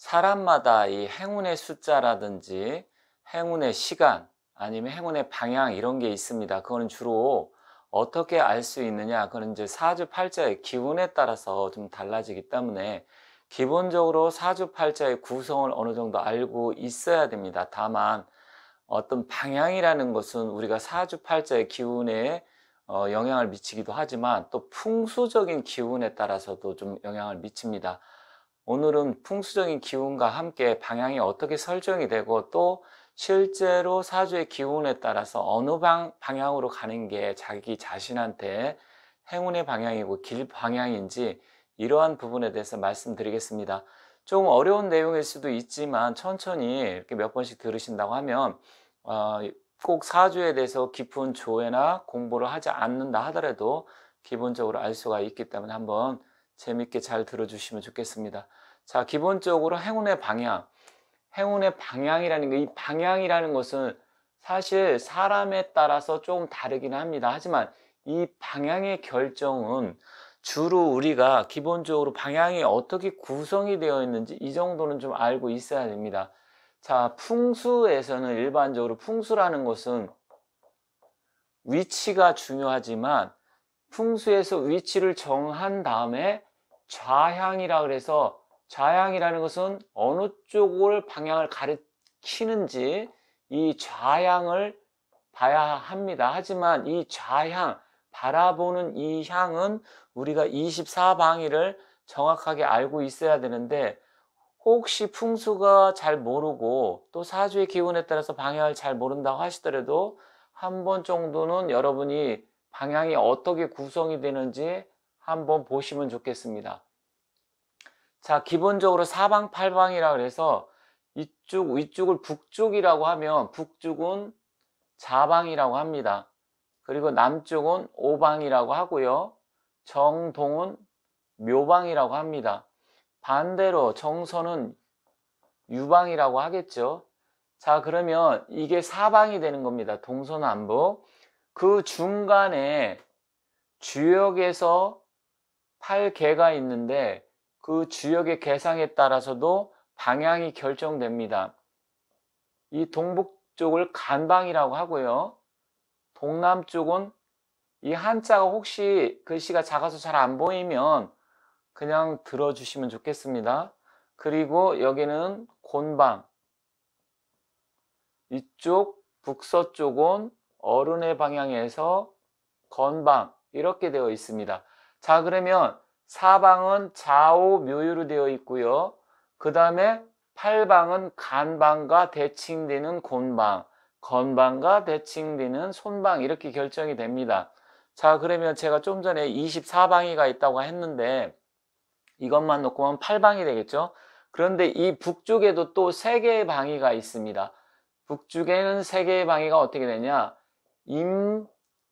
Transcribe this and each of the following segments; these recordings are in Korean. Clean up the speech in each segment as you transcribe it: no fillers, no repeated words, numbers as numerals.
사람마다 이 행운의 숫자라든지 행운의 시간 아니면 행운의 방향 이런 게 있습니다. 그거는 주로 어떻게 알 수 있느냐? 그건 이제 사주팔자의 기운에 따라서 좀 달라지기 때문에 기본적으로 사주팔자의 구성을 어느 정도 알고 있어야 됩니다. 다만 어떤 방향이라는 것은 우리가 사주팔자의 기운에 영향을 미치기도 하지만 또 풍수적인 기운에 따라서도 좀 영향을 미칩니다. 오늘은 풍수적인 기운과 함께 방향이 어떻게 설정이 되고 또 실제로 사주의 기운에 따라서 어느 방향으로 가는 게 자기 자신한테 행운의 방향이고 길 방향인지 이러한 부분에 대해서 말씀드리겠습니다. 좀 어려운 내용일 수도 있지만 천천히 이렇게 몇 번씩 들으신다고 하면 꼭 사주에 대해서 깊은 조회나 공부를 하지 않는다 하더라도 기본적으로 알 수가 있기 때문에 한번 재밌게 잘 들어주시면 좋겠습니다. 자, 기본적으로 행운의 방향. 행운의 방향이라는 게, 이 방향이라는 것은 사실 사람에 따라서 조금 다르긴 합니다. 하지만 이 방향의 결정은 주로 우리가 기본적으로 방향이 어떻게 구성이 되어 있는지 이 정도는 좀 알고 있어야 됩니다. 자, 풍수에서는 일반적으로 풍수라는 것은 위치가 중요하지만 풍수에서 위치를 정한 다음에 좌향이라 그래서 좌향이라는 것은 어느 쪽을 방향을 가리키는지 이 좌향을 봐야 합니다. 하지만 이 좌향, 바라보는 이 향은 우리가 24방위를 정확하게 알고 있어야 되는데 혹시 풍수가 잘 모르고 또 사주의 기운에 따라서 방향을 잘 모른다고 하시더라도 한 번 정도는 여러분이 방향이 어떻게 구성이 되는지 한번 보시면 좋겠습니다. 자, 기본적으로 사방팔방이라 그래서 이쪽 위쪽을 북쪽이라고 하면 북쪽은 자방이라고 합니다. 그리고 남쪽은 오방이라고 하고요. 정동은 묘방이라고 합니다. 반대로 정선은 유방이라고 하겠죠. 자, 그러면 이게 사방이 되는 겁니다. 동서남북. 그 중간에 주역에서 8개가 있는데 그 주역의 개상에 따라서도 방향이 결정됩니다. 이 동북쪽을 간방이라고 하고요. 동남쪽은 이 한자가 혹시 글씨가 작아서 잘 안 보이면 그냥 들어주시면 좋겠습니다. 그리고 여기는 곤방, 이쪽 북서쪽은 어른의 방향에서 건방 이렇게 되어 있습니다. 자, 그러면 사방은 좌우 묘유로 되어 있고요. 그 다음에 팔방은 간방과 대칭되는 곤방, 건방과 대칭되는 손방 이렇게 결정이 됩니다. 자, 그러면 제가 좀 전에 24방위가 있다고 했는데 이것만 놓고 보면 8방이 되겠죠. 그런데 이 북쪽에도 또 3개의 방위가 있습니다. 북쪽에는 3개의 방위가 어떻게 되냐, 임,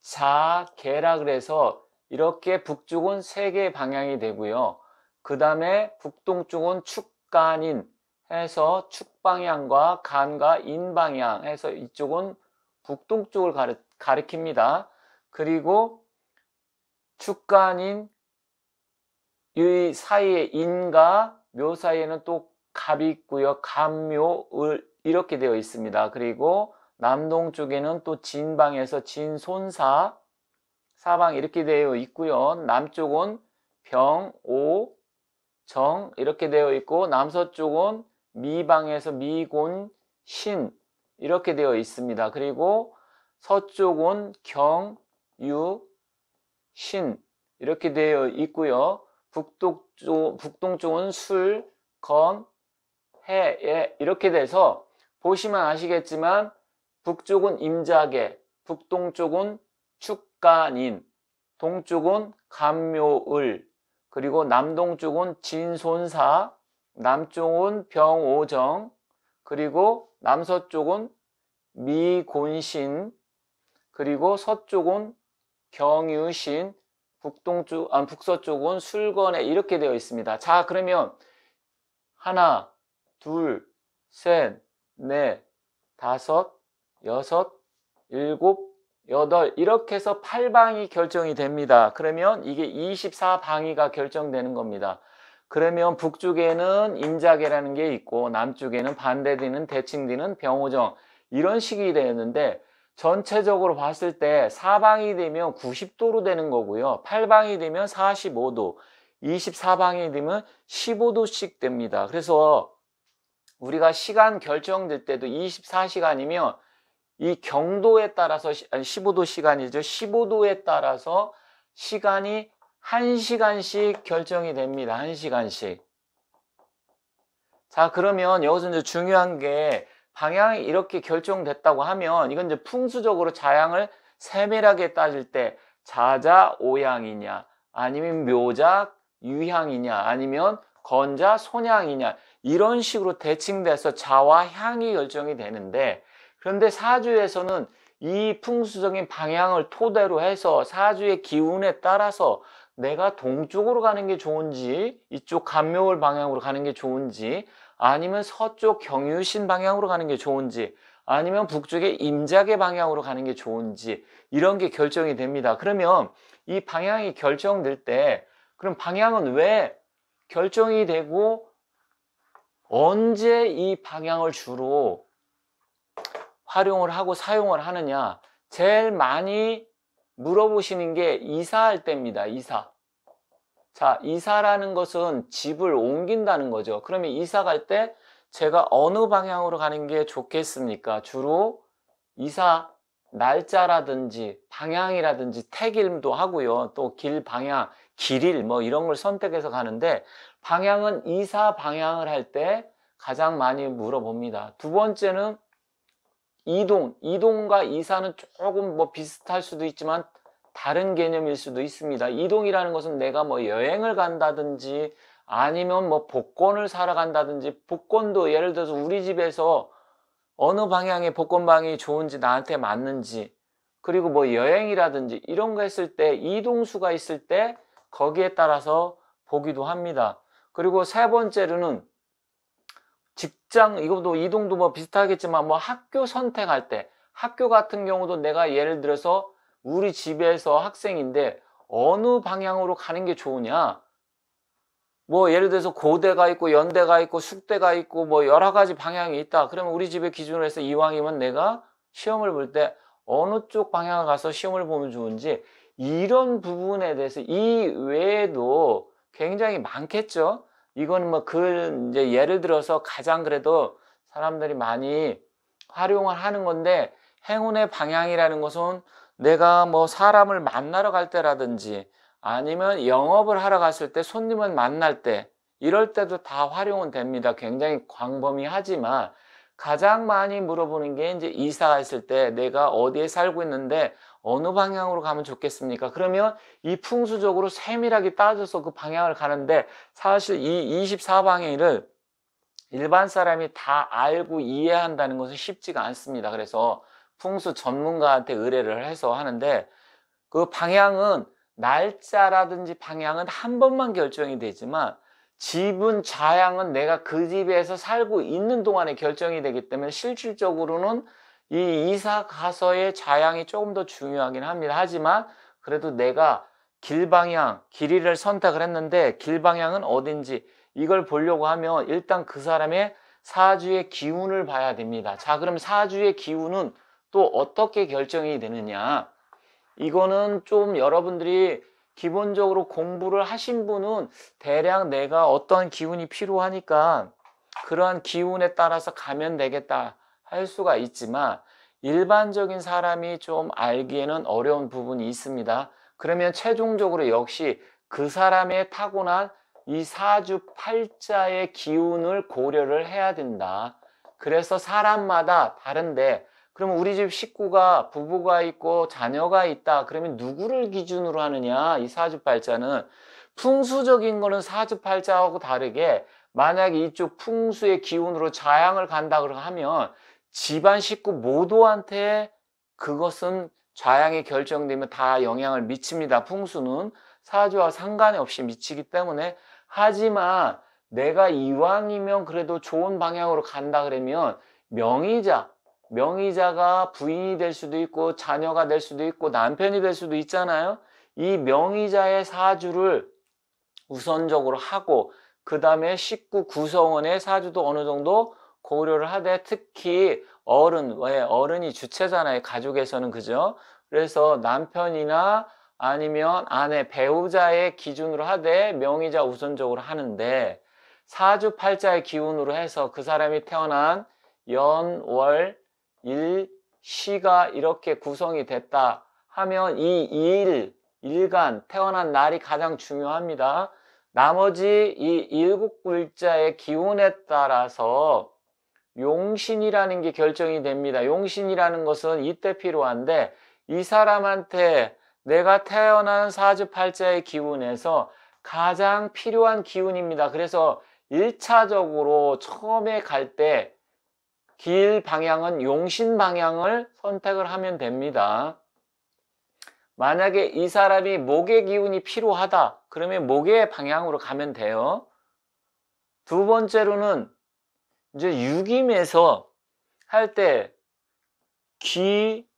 자, 개라 그래서 이렇게 북쪽은 3개의 방향이 되고요. 그 다음에 북동쪽은 축간인 해서 축방향과 간과 인방향 해서 이쪽은 북동쪽을 가리킵니다. 그리고 축간인 이 사이에 인과 묘 사이에는 또 갑이 있고요. 갑묘, 을 이렇게 되어 있습니다. 그리고 남동쪽에는 또 진방에서 진손사, 사방 이렇게 되어 있고요. 남쪽은 병, 오, 정 이렇게 되어 있고 남서쪽은 미방에서 미곤, 신 이렇게 되어 있습니다. 그리고 서쪽은 경, 유, 신 이렇게 되어 있고요. 북동쪽은 술, 건, 해, 예, 이렇게 돼서 보시면 아시겠지만 북쪽은 임자계, 북동쪽은 축간인, 동쪽은 간묘을, 그리고 남동쪽은 진손사, 남쪽은 병오정, 그리고 남서쪽은 미곤신, 그리고 서쪽은 경유신, 북서쪽은 술건에 이렇게 되어 있습니다. 자, 그러면 하나, 둘, 셋, 넷, 다섯, 여섯, 일곱, 여덟 이렇게 해서 8방이 결정이 됩니다. 그러면 이게 24방위가 결정되는 겁니다. 그러면 북쪽에는 임자계라는 게 있고 남쪽에는 반대되는 대칭되는 병오정 이런 식이 되었는데 전체적으로 봤을 때 사방이 되면 90도로 되는 거고요. 8방이 되면 45도, 24방이 되면 15도씩 됩니다. 그래서 우리가 시간 결정될 때도 24시간이면 이 경도에 따라서 15도 시간이죠. 15도에 따라서 시간이 1시간씩 결정이 됩니다. 1시간씩. 자, 그러면 여기서 이제 중요한 게 방향이 이렇게 결정됐다고 하면 이건 이제 풍수적으로 자양을 세밀하게 따질 때 자자 오양이냐 아니면 묘자 유향이냐 아니면 건자 손향이냐 이런 식으로 대칭돼서 자와 향이 결정이 되는데 그런데 사주에서는 이 풍수적인 방향을 토대로 해서 사주의 기운에 따라서 내가 동쪽으로 가는 게 좋은지 이쪽 간묘월 방향으로 가는 게 좋은지 아니면 서쪽 경유신 방향으로 가는 게 좋은지 아니면 북쪽의 임자계 방향으로 가는 게 좋은지 이런 게 결정이 됩니다. 그러면 이 방향이 결정될 때 그럼 방향은 왜 결정이 되고 언제 이 방향을 주로 활용을 하고 사용을 하느냐 제일 많이 물어보시는 게 이사할 때입니다. 이사. 자, 이사라는 것은 집을 옮긴다는 거죠. 그러면 이사 갈 때 제가 어느 방향으로 가는 게 좋겠습니까? 주로 이사 날짜라든지 방향이라든지 택일도 하고요. 또 길 방향, 길일 뭐 이런 걸 선택해서 가는데 방향은 이사 방향을 할 때 가장 많이 물어봅니다. 두 번째는 이동과 이사는 조금 뭐 비슷할 수도 있지만 다른 개념일 수도 있습니다. 이동이라는 것은 내가 뭐 여행을 간다든지 아니면 뭐 복권을 사러 간다든지 복권도 예를 들어서 우리 집에서 어느 방향의 복권방이 좋은지 나한테 맞는지 그리고 뭐 여행이라든지 이런 거 했을 때 이동수가 있을 때 거기에 따라서 보기도 합니다. 그리고 세 번째로는 직장 이것도 이동도 뭐 비슷하겠지만 뭐 학교 선택할 때 학교 같은 경우도 내가 예를 들어서 우리 집에서 학생인데 어느 방향으로 가는 게 좋으냐 뭐 예를 들어서 고대가 있고 연대가 있고 숙대가 있고 뭐 여러 가지 방향이 있다 그러면 우리 집의 기준으로 해서 이왕이면 내가 시험을 볼 때 어느 쪽 방향을 가서 시험을 보면 좋은지 이런 부분에 대해서 이 외에도 굉장히 많겠죠. 이거는 뭐 이제 예를 들어서 가장 그래도 사람들이 많이 활용을 하는 건데 행운의 방향이라는 것은 내가 뭐 사람을 만나러 갈 때라든지 아니면 영업을 하러 갔을 때 손님을 만날 때 이럴 때도 다 활용은 됩니다. 굉장히 광범위하지만 가장 많이 물어보는 게 이제 이사 갔을 때 내가 어디에 살고 있는데 어느 방향으로 가면 좋겠습니까? 그러면 이 풍수적으로 세밀하게 따져서 그 방향을 가는데 사실 이 24방향을 일반 사람이 다 알고 이해한다는 것은 쉽지가 않습니다. 그래서 풍수 전문가한테 의뢰를 해서 하는데 그 방향은 날짜라든지 방향은 한 번만 결정이 되지만 집은 자양은 내가 그 집에서 살고 있는 동안에 결정이 되기 때문에 실질적으로는 이 이사 가서의 자양이 조금 더 중요하긴 합니다. 하지만 그래도 내가 길 방향, 길이를 선택을 했는데 길 방향은 어딘지 이걸 보려고 하면 일단 그 사람의 사주의 기운을 봐야 됩니다. 자, 그럼 사주의 기운은 또 어떻게 결정이 되느냐? 이거는 좀 여러분들이 기본적으로 공부를 하신 분은 대략 내가 어떤 기운이 필요하니까 그러한 기운에 따라서 가면 되겠다 할 수가 있지만 일반적인 사람이 좀 알기에는 어려운 부분이 있습니다. 그러면 최종적으로 역시 그 사람의 타고난 이 사주 팔자의 기운을 고려를 해야 된다. 그래서 사람마다 다른데 그러면 우리 집 식구가 부부가 있고 자녀가 있다. 그러면 누구를 기준으로 하느냐? 이 사주팔자는 풍수적인 거는 사주팔자하고 다르게 만약에 이쪽 풍수의 기운으로 자양을 간다 그러고 하면 집안 식구 모두한테 그것은 자양이 결정되면 다 영향을 미칩니다. 풍수는 사주와 상관이 없이 미치기 때문에 하지만 내가 이왕이면 그래도 좋은 방향으로 간다 그러면 명의자가 부인이 될 수도 있고 자녀가 될 수도 있고 남편이 될 수도 있잖아요. 이 명의자의 사주를 우선적으로 하고 그 다음에 식구 구성원의 사주도 어느 정도 고려를 하되, 특히 어른, 왜 어른이 주체잖아요, 가족에서는. 그죠? 그래서 남편이나 아니면 아내, 배우자의 기준으로 하되 명의자 우선적으로 하는데, 사주팔자의 기운으로 해서 그 사람이 태어난 연, 월, 일, 시가 이렇게 구성이 됐다 하면 이 일간, 태어난 날이 가장 중요합니다. 나머지 이 일곱 글자의 기운에 따라서 용신이라는 게 결정이 됩니다. 용신이라는 것은 이때 필요한데, 이 사람한테 내가 태어난 사주팔자의 기운에서 가장 필요한 기운입니다. 그래서 1차적으로 처음에 갈 때 길 방향은 용신 방향을 선택을 하면 됩니다. 만약에 이 사람이 목의 기운이 필요하다 그러면 목의 방향으로 가면 돼요. 두 번째로는 이제 육임에서 할 때 귀,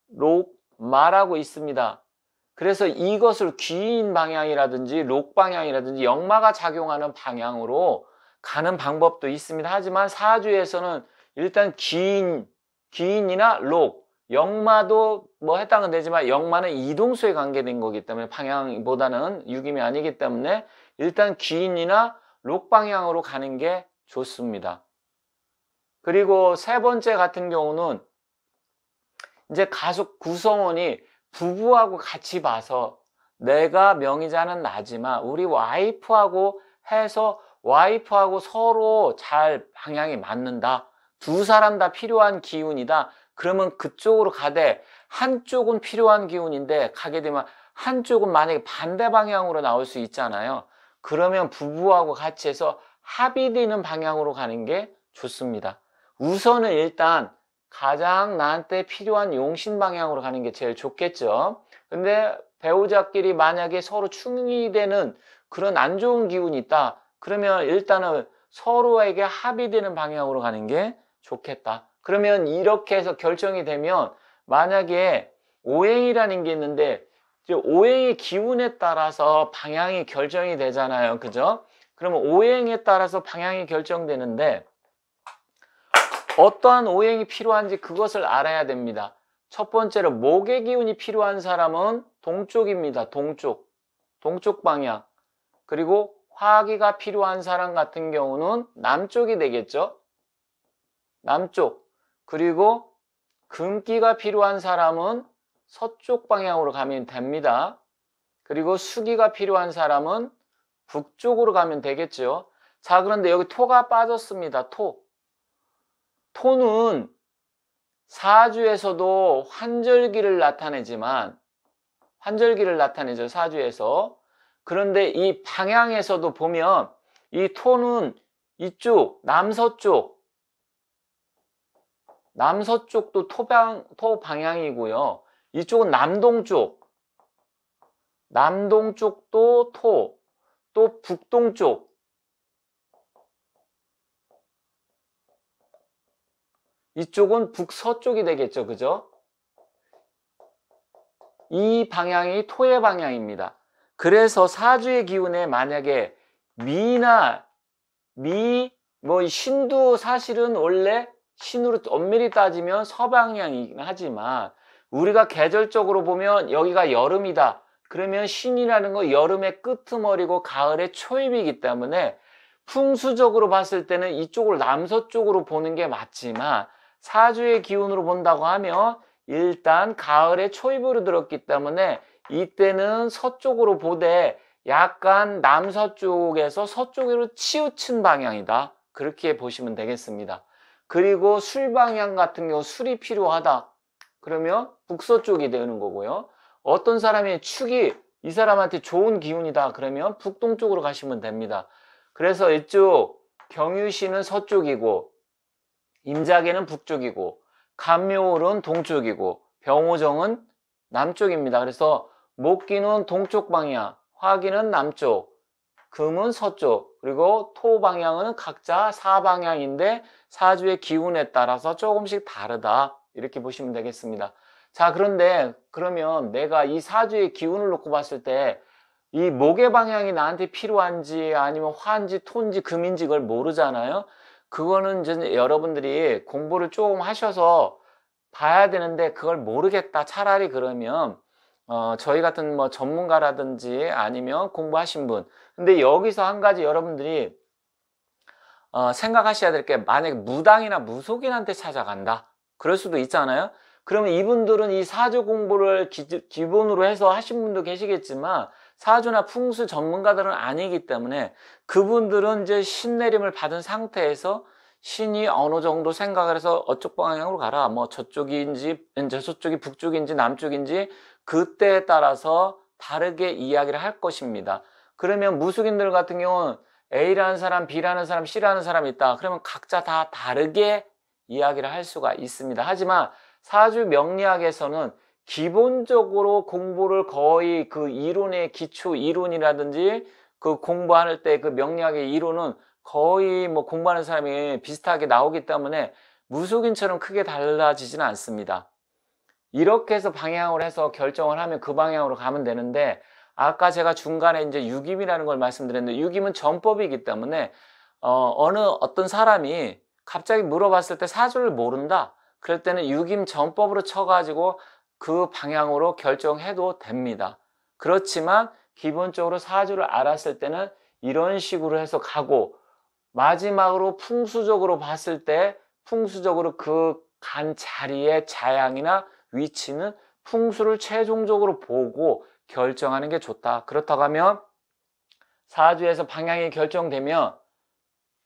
록, 마라고 있습니다. 그래서 이것을 귀인 방향이라든지 록 방향이라든지 역마가 작용하는 방향으로 가는 방법도 있습니다. 하지만 사주에서는 일단 귀인이나 록, 역마도 뭐 해당은 되지만 역마는 이동수에 관계된 거기 때문에 방향보다는 육임이 아니기 때문에 일단 귀인이나 록 방향으로 가는 게 좋습니다. 그리고 세 번째 같은 경우는 이제 가족 구성원이 부부하고 같이 봐서 내가 명의자는 나지만 우리 와이프하고 해서 와이프하고 서로 잘 방향이 맞는다. 두 사람 다 필요한 기운이다. 그러면 그쪽으로 가되, 한쪽은 필요한 기운인데 가게 되면 한쪽은 만약에 반대 방향으로 나올 수 있잖아요. 그러면 부부하고 같이 해서 합의되는 방향으로 가는 게 좋습니다. 우선은 일단 가장 나한테 필요한 용신 방향으로 가는 게 제일 좋겠죠. 근데 배우자끼리 만약에 서로 충이 되는 그런 안 좋은 기운이 있다. 그러면 일단은 서로에게 합의되는 방향으로 가는 게 좋겠다. 그러면 이렇게 해서 결정이 되면, 만약에 오행이라는 게 있는데 오행의 기운에 따라서 방향이 결정이 되잖아요. 그죠? 그러면 오행에 따라서 방향이 결정되는데 어떠한 오행이 필요한지 그것을 알아야 됩니다. 첫 번째로 목의 기운이 필요한 사람은 동쪽입니다. 동쪽 방향. 그리고 화기가 필요한 사람 같은 경우는 남쪽이 되겠죠. 남쪽. 그리고 금기가 필요한 사람은 서쪽 방향으로 가면 됩니다. 그리고 수기가 필요한 사람은 북쪽으로 가면 되겠죠. 자, 그런데 여기 토가 빠졌습니다. 토는 사주에서도 환절기를 나타내죠. 사주에서. 그런데 이 방향에서도 보면 이 토는 이쪽 남서쪽도 토 방향이고요. 이쪽은 남동쪽도 또 북동쪽, 이쪽은 북서쪽이 되겠죠. 그죠? 이 방향이 토의 방향입니다. 그래서 사주의 기운에 만약에 신도 사실은 원래 신으로 엄밀히 따지면 서방향이긴 하지만 우리가 계절적으로 보면 여기가 여름이다. 그러면 신이라는 거 여름의 끄트머리고 가을의 초입이기 때문에 풍수적으로 봤을 때는 이쪽을 남서쪽으로 보는 게 맞지만 사주의 기운으로 본다고 하면 일단 가을의 초입으로 들었기 때문에 이때는 서쪽으로 보되 약간 남서쪽에서 서쪽으로 치우친 방향이다. 그렇게 보시면 되겠습니다. 그리고 술 방향 같은 경우 술이 필요하다. 그러면 북서쪽이 되는 거고요. 어떤 사람이 축이 이 사람한테 좋은 기운이다. 그러면 북동쪽으로 가시면 됩니다. 그래서 이쪽 경유시는 서쪽이고 임자계는 북쪽이고 간묘월은 동쪽이고 병오정은 남쪽입니다. 그래서 목기는 동쪽 방향, 화기는 남쪽, 금은 서쪽, 그리고 토 방향은 각자 사방향인데 사주의 기운에 따라서 조금씩 다르다. 이렇게 보시면 되겠습니다. 자, 그런데 그러면 내가 이 사주의 기운을 놓고 봤을 때 이 목의 방향이 나한테 필요한지 아니면 화인지 톤지 금인지 그걸 모르잖아요. 그거는 이제 여러분들이 공부를 조금 하셔서 봐야 되는데 그걸 모르겠다. 차라리 그러면 저희 같은 뭐 전문가라든지 아니면 공부하신 분. 근데 여기서 한 가지 여러분들이 생각하셔야 될 게, 만약에 무당이나 무속인한테 찾아간다. 그럴 수도 있잖아요. 그러면 이분들은 이 사주 공부를 기본으로 해서 하신 분도 계시겠지만 사주나 풍수 전문가들은 아니기 때문에 그분들은 이제 신내림을 받은 상태에서 신이 어느 정도 생각을 해서 어쪽 방향으로 가라. 뭐 저쪽인지 이제 저쪽이 북쪽인지 남쪽인지 그때에 따라서 다르게 이야기를 할 것입니다. 그러면 무속인들 같은 경우는 A라는 사람, B라는 사람, C라는 사람이 있다. 그러면 각자 다 다르게 이야기를 할 수가 있습니다. 하지만 사주 명리학에서는 기본적으로 공부를 거의 그 이론의 기초 이론이라든지 그 공부할 때 그 명리학의 이론은 거의 뭐 공부하는 사람이 비슷하게 나오기 때문에 무속인처럼 크게 달라지지는 않습니다. 이렇게 해서 방향으로 해서 결정을 하면 그 방향으로 가면 되는데, 아까 제가 중간에 이제 유김이라는 걸 말씀드렸는데, 유김은 전법이기 때문에 어떤 사람이 갑자기 물어봤을 때 사주를 모른다. 그럴 때는 유김 전법으로 쳐가지고 그 방향으로 결정해도 됩니다. 그렇지만 기본적으로 사주를 알았을 때는 이런 식으로 해서 가고, 마지막으로 풍수적으로 봤을 때 풍수적으로 그 간 자리의 자양이나 위치는 풍수를 최종적으로 보고 결정하는 게 좋다. 그렇다고 하면 사주에서 방향이 결정되면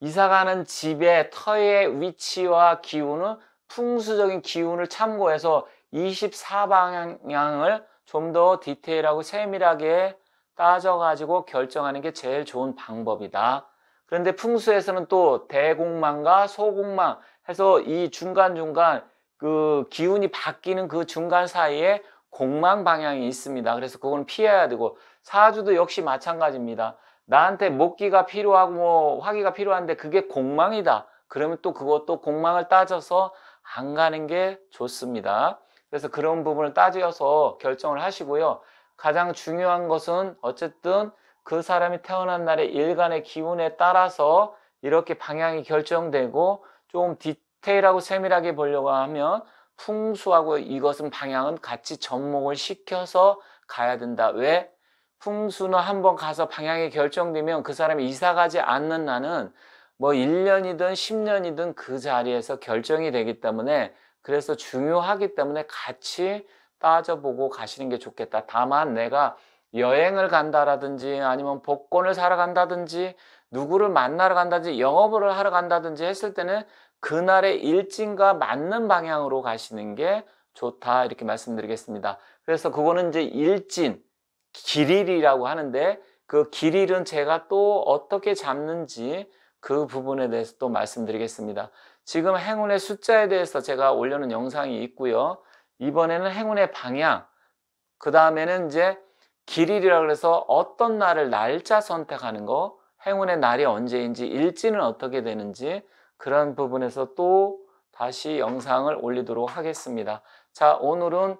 이사가는 집의 터의 위치와 기운은 풍수적인 기운을 참고해서 24방향을 좀 더 디테일하고 세밀하게 따져가지고 결정하는 게 제일 좋은 방법이다. 그런데 풍수에서는 또 대공망과 소공망 해서 이 중간중간 그 기운이 바뀌는 그 중간 사이에 공망 방향이 있습니다. 그래서 그건 피해야 되고, 사주도 역시 마찬가지입니다. 나한테 목기가 필요하고 뭐 화기가 필요한데 그게 공망이다. 그러면 또 그것도 공망을 따져서 안 가는 게 좋습니다. 그래서 그런 부분을 따져서 결정을 하시고요. 가장 중요한 것은 어쨌든 그 사람이 태어난 날의 일간의 기운에 따라서 이렇게 방향이 결정되고, 좀 디테일하고 세밀하게 보려고 하면 풍수하고 이것은 방향은 같이 접목을 시켜서 가야 된다. 왜? 풍수는 한번 가서 방향이 결정되면 그 사람이 이사 가지 않는 날은 뭐 1년이든 10년이든 그 자리에서 결정이 되기 때문에, 그래서 중요하기 때문에 같이 따져보고 가시는 게 좋겠다. 다만 내가 여행을 간다라든지 아니면 복권을 사러 간다든지 누구를 만나러 간다든지 영업을 하러 간다든지 했을 때는 그날의 일진과 맞는 방향으로 가시는 게 좋다. 이렇게 말씀드리겠습니다. 그래서 그거는 이제 일진, 길일이라고 하는데, 그 길일은 제가 또 어떻게 잡는지 그 부분에 대해서 또 말씀드리겠습니다. 지금 행운의 숫자에 대해서 제가 올려놓은 영상이 있고요. 이번에는 행운의 방향, 그 다음에는 이제 길일이라고 해서 어떤 날을 날짜 선택하는 거, 행운의 날이 언제인지, 일지는 어떻게 되는지, 그런 부분에서 또 다시 영상을 올리도록 하겠습니다. 자, 오늘은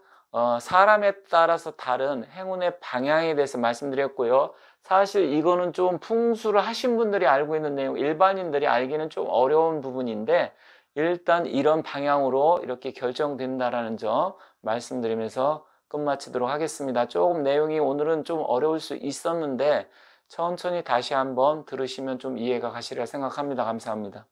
사람에 따라서 다른 행운의 방향에 대해서 말씀드렸고요. 사실 이거는 좀 풍수를 하신 분들이 알고 있는 내용, 일반인들이 알기는 좀 어려운 부분인데, 일단 이런 방향으로 이렇게 결정된다라는 점 말씀드리면서 끝마치도록 하겠습니다. 조금 내용이 오늘은 좀 어려울 수 있었는데 천천히 다시 한번 들으시면 좀 이해가 가시리라 생각합니다. 감사합니다.